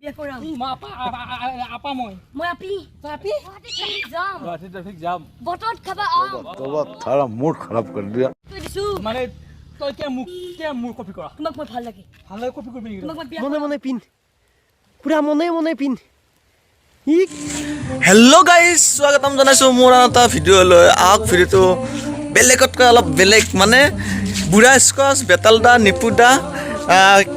বিয়া কৰাম আপা মই আপি আপি ট্রাফিক জাম বটত খাবা আম तोबा थारा मूड खराब कर दिया তই দিছো মানে তই কে মোক কপি কৰা তোমাক মই ভাল লাগে ভালে কপি কৰিবি নেকি তোমাক মই বিয়া মনে মনে পিন পুৰা মনে পিন হেল্ল' গাইজ স্বাগতম জনাইছোঁ মোৰ এটা ভিডিঅ'লৈ আহক ভিডিঅ'টো বেলেগতকৈ অলপ বেলেগ মানে বুঢ়া স্কচ বেতালদা নিপুদা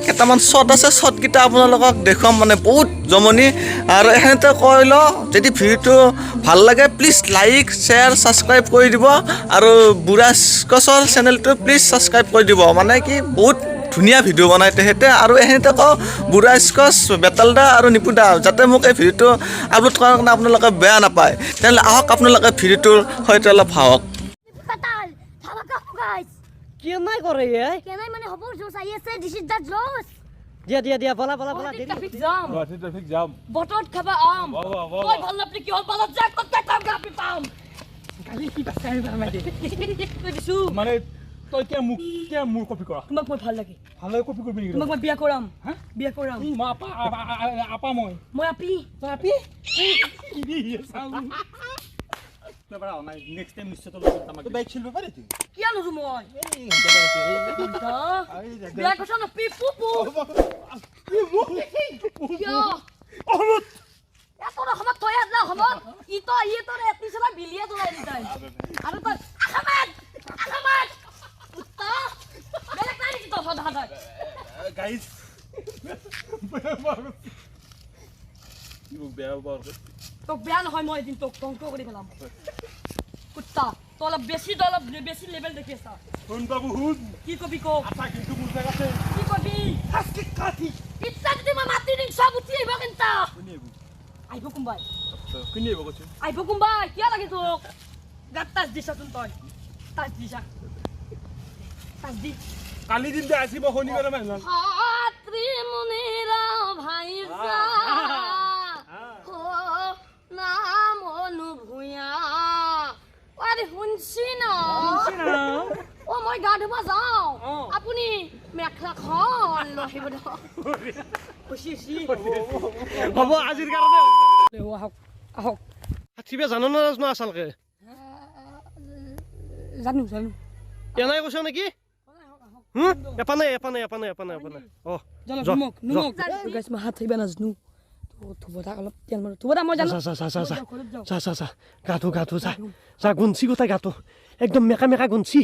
কেইটামান শ্বট আছে শ্বটকেইটা আপোনালোকক দেখুৱাম মানে বহুত জমনি আৰু এখনতে কৈ লওঁ যদি ভিডিঅ'টো ভাল লাগে প্লিজ লাইক শ্বেয়াৰ ছাবস্ক্ৰাইব কৰি দিব আৰু বুঢ়া স্কচৰ চেনেলটো প্লিজ ছাবস্ক্ৰাইব কৰি দিব মানে কি বহুত ধুনীয়া ভিডিঅ' বনাই তেখেতে আৰু এখনতে কওঁ বুঢ়া স্কচ বেতালদা আৰু নিপুদা যাতে মোক এই ভিডিঅ'টো আপলোড কৰাৰ কাৰণে আপোনালোকে বেয়া নাপায় তেনেহ'লে আহক আপোনালোকে ভিডিঅ'টোৰ সৈতে অলপ ভাৱক Fatal! Tawag ako guys! কেনাই কৰে Kenay man ako Jose ayese this is that Jose! দিয়া বলা Traffic jam! ট্রাফিক জাম বটত খাবা আম বাহ ওই ভাল লাগলি কি হল বালত যাক কত কাম গাপি পাম কালি কি বাছাই মাৰি তই দিছো মানে তই কে মোক কপি কৰা তোমাক মই ভাল লাগে ভালে কপি কৰিবি নেকি তোমাক মই বিয়া কৰাম হা বিয়া কৰাম আপা মই আপি আপি কি দি চাও না বড় নাই নেক্সট টাইম নিশ্চয় তোৰ লগত আমাক বাইক চলব পাৰে তুই কিয় নৰো মই বিয়া কথা না পি পুপু কিয় এত ৰকমত থৈ আদলা সমত ইতো এতিছলা বিলিয়া দলাই দিতাই আৰু তই আখামাত উত্তা বেলেগ নাই নেকি তোৰ সদা সদায় গাইস তোক বেয়া নহয় মই এদিন তোক ধ্বংস কৰি পেলাম কুত্তা তই অলপ বেছি লেভেল দেখি আছা শুন বাবু শুন কি কবি কক আটা কিন্তু মোৰ জাগাতে কি কবি হাসকি কাটি ইচ্ছা যদি মই মাতি দিম সব উঠি আহিব কিন্তু শুনি আহিব কোনবাই শুনি বকছো আহিব কোনবাই কিয় লাগে তোক গাত তাচ দিছাচোন তই তাচ দিছা তাচ দি কালি দিন দে আসিব শনিবাৰে মাইনা হাতরি মুনিরা ভাইজা ও নাম অনুভূয়া আরে শুনছি না ও মই গা ধুবা যাওঁ আপুনি মেখলাখন লৈ আহিব খুচি হ'ব আজিৰ কাৰণে আহক আহক হাতীবে জানো না আচলকে জানো কেনাই কৈছ নেকি এপানে অ গাইছ মই হাত থাকিব নাজানো থুবতা অলপ তেল মাৰো থুবতা মই জানো যা গাটো যা গুনছি গোটাই গাটো একদম মেকা গুনছি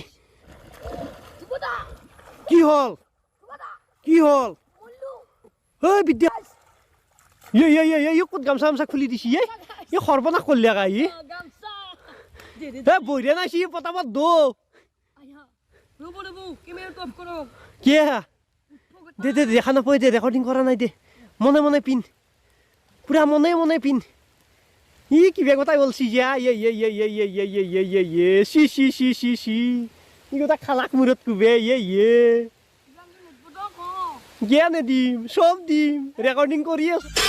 কি হল ঐ বিদ্যা ক'ত গামচা খুলি দিছি সৰ্বনাশ কৰিলে গাই বহিৰে নাইছি পটাপট দৌ কিয় দে দেখা নাপায় দে ৰেকৰ্ডিং কৰা নাই দে মনে পিন পুৰা মনে পিন কিবা গোটাই বলছি যা চি গোটা খালাক মূৰত কুবে জ্ঞানে দিম চব দিম ৰেকৰ্ডিং কৰি আছো